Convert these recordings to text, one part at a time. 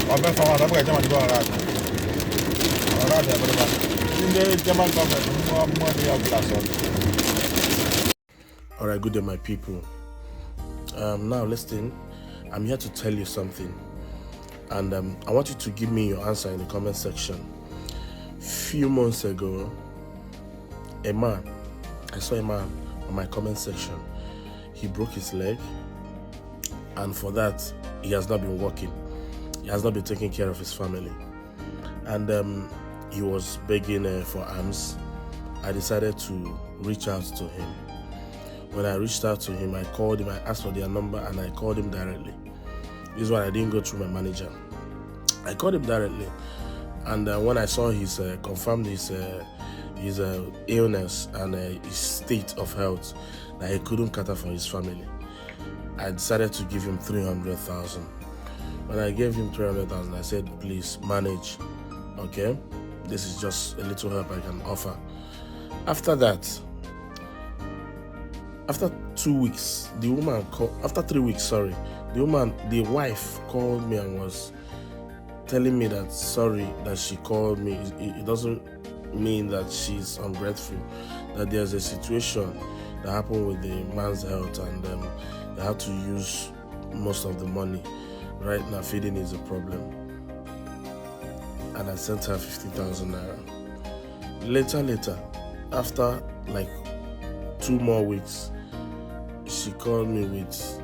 All right, good day, my people. Now listen, I'm here to tell you something, and I want you to give me your answer in the comment section. Few months ago, I saw a man on my comment section. He broke his leg, and for that, he has not been working. He has not been taking care of his family, and he was begging for alms. I decided to reach out to him. When I reached out to him, I called him, I asked for their number, and I called him directly. This one I didn't go through my manager. I called him directly, and when I saw his confirmed his illness and his state of health, that he couldn't cater for his family, I decided to give him 300,000. When I gave him 300,000, I said, please manage, okay? This is just a little help I can offer. After that, after 2 weeks, the woman called, after 3 weeks, sorry, the wife called me and was telling me that sorry that she called me. It doesn't mean that she's ungrateful, that there's a situation that happened with the man's health, and they had to use most of the money. Right now, feeding is a problem. And I sent her 50,000 naira. Later, after like 2 more weeks, she called me with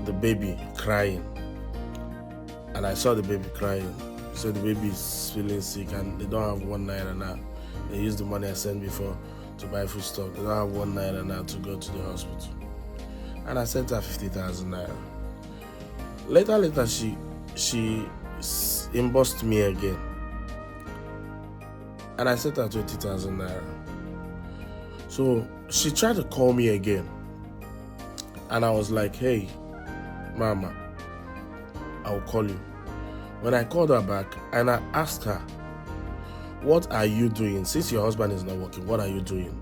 the baby crying, and I saw the baby crying. She said the baby is feeling sick and they don't have 1 naira now. They used the money I sent before to buy food stuff. They don't have 1 naira now to go to the hospital. And I sent her 50,000 naira. Later, she embossed me again, and I sent her 20,000 naira. So she tried to call me again, and I was like, hey, mama, I'll call you. When I called her back and I asked her, what are you doing? Since your husband is not working, what are you doing?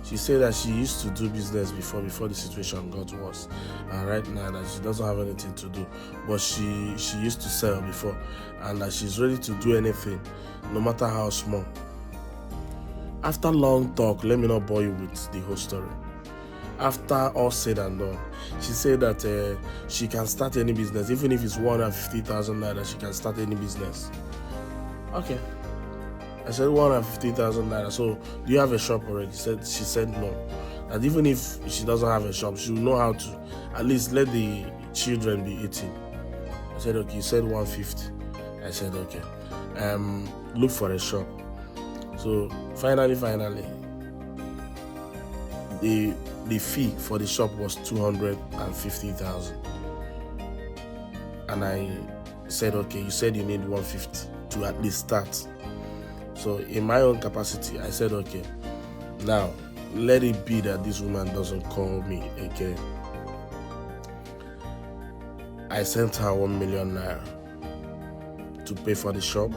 She said that she used to do business before the situation got worse, and right now that she doesn't have anything to do, but she used to sell before, and that she's ready to do anything, no matter how small. After long talk, let me not bore you with the whole story. After all said and done, she said that she can start any business, even if it's 150,000 naira, she can start any business. Okay. I said 150,000 naira. So do you have a shop already? She said no. And even if she doesn't have a shop, she will know how to at least let the children be eating. I said okay. You said 150. I said okay. Look for a shop. So finally, the fee for the shop was 250,000, and I said okay. You said you need 150 to at least start. So in my own capacity, I said okay. Now let it be that this woman doesn't call me again. I sent her 1 million naira to pay for the shop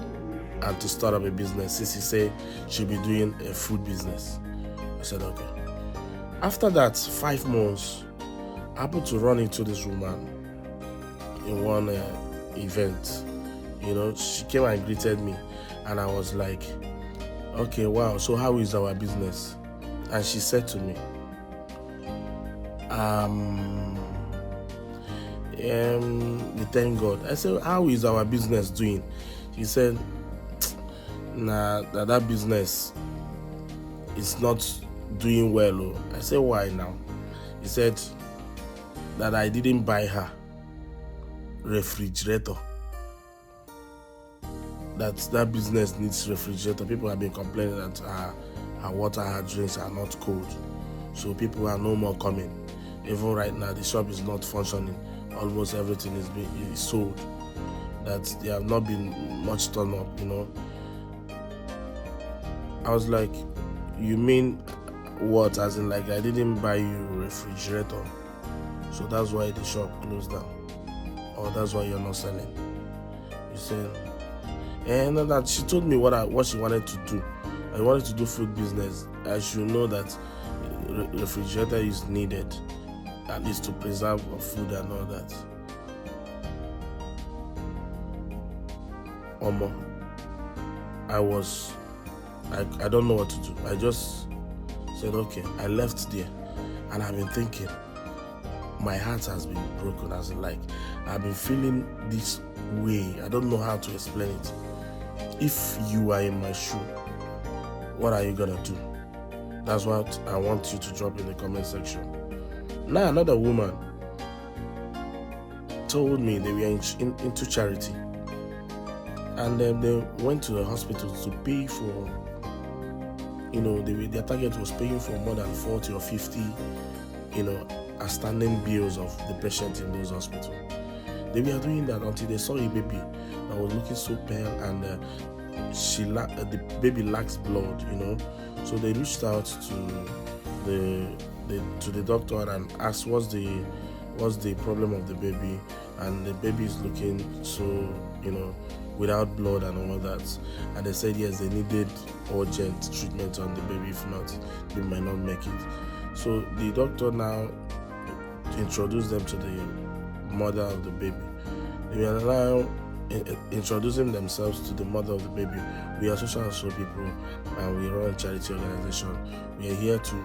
and to start up a business, since she said she'll be doing a food business. I said okay. After that, 5 months, I happened to run into this woman in one event. You know, she came and greeted me, and I was like, okay, wow, so how is our business? And she said to me, we thank God. I said, how is our business doing? She said, nah, that business is not doing well. Oh. I said, why now? He said that I didn't buy her refrigerator. That business needs refrigerator. People have been complaining that her water, her drinks are not cold. So people are no more coming. Even right now, the shop is not functioning. Almost everything is sold. That there have not been much turn up, you know. I was like, you mean what? As in like I didn't buy you a refrigerator, so that's why the shop closed down, or that's why you're not selling? You said, and that she told me what she wanted to do. I wanted to do food business. I should know that refrigerator is needed, at least to preserve food and all that. Omo, I don't know what to do. I just said, okay. I left there, and I've been thinking, my heart has been broken. As in, like, I've been feeling this way. I don't know how to explain it. If you are in my shoe, what are you gonna do? That's what I want you to drop in the comment section. Now, another woman told me they were into charity, and then they went to the hospital to pay for, their target was paying for more than 40 or 50, outstanding bills of the patient in those hospitals. They were doing that until they saw a baby that was looking so pale, and the baby lacks blood, So they reached out to the doctor and asked what's the problem of the baby, and the baby is looking so, without blood and all that. And they said yes, they needed urgent treatment on the baby. If not, they might not make it. So the doctor now introduced them to the mother of the baby. They are now introducing themselves to the mother of the baby. We are social and so people, and we run a charity organization. We are here to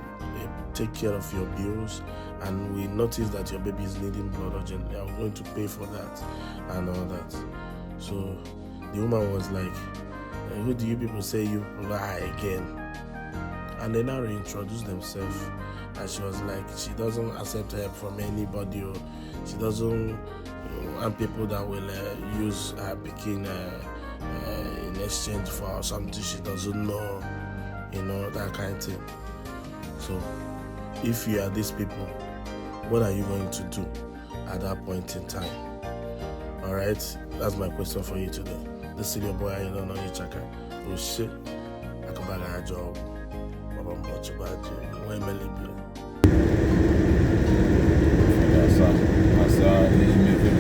take care of your bills, and we notice that your baby is needing blood urgently. I'm going to pay for that and all that. So the woman was like, who do you people say you lie again? And they now reintroduced themselves, and she was like, she doesn't accept help from anybody, or she doesn't want people that will use her pikin in exchange for something she doesn't know, that kind of thing. So if you are these people, what are you going to do at that point in time? Alright, that's my question for you today. This is your boy, I don't know you chaka. Oh shit, I come back at a job. Much about you. Why am I living? That's how you make it.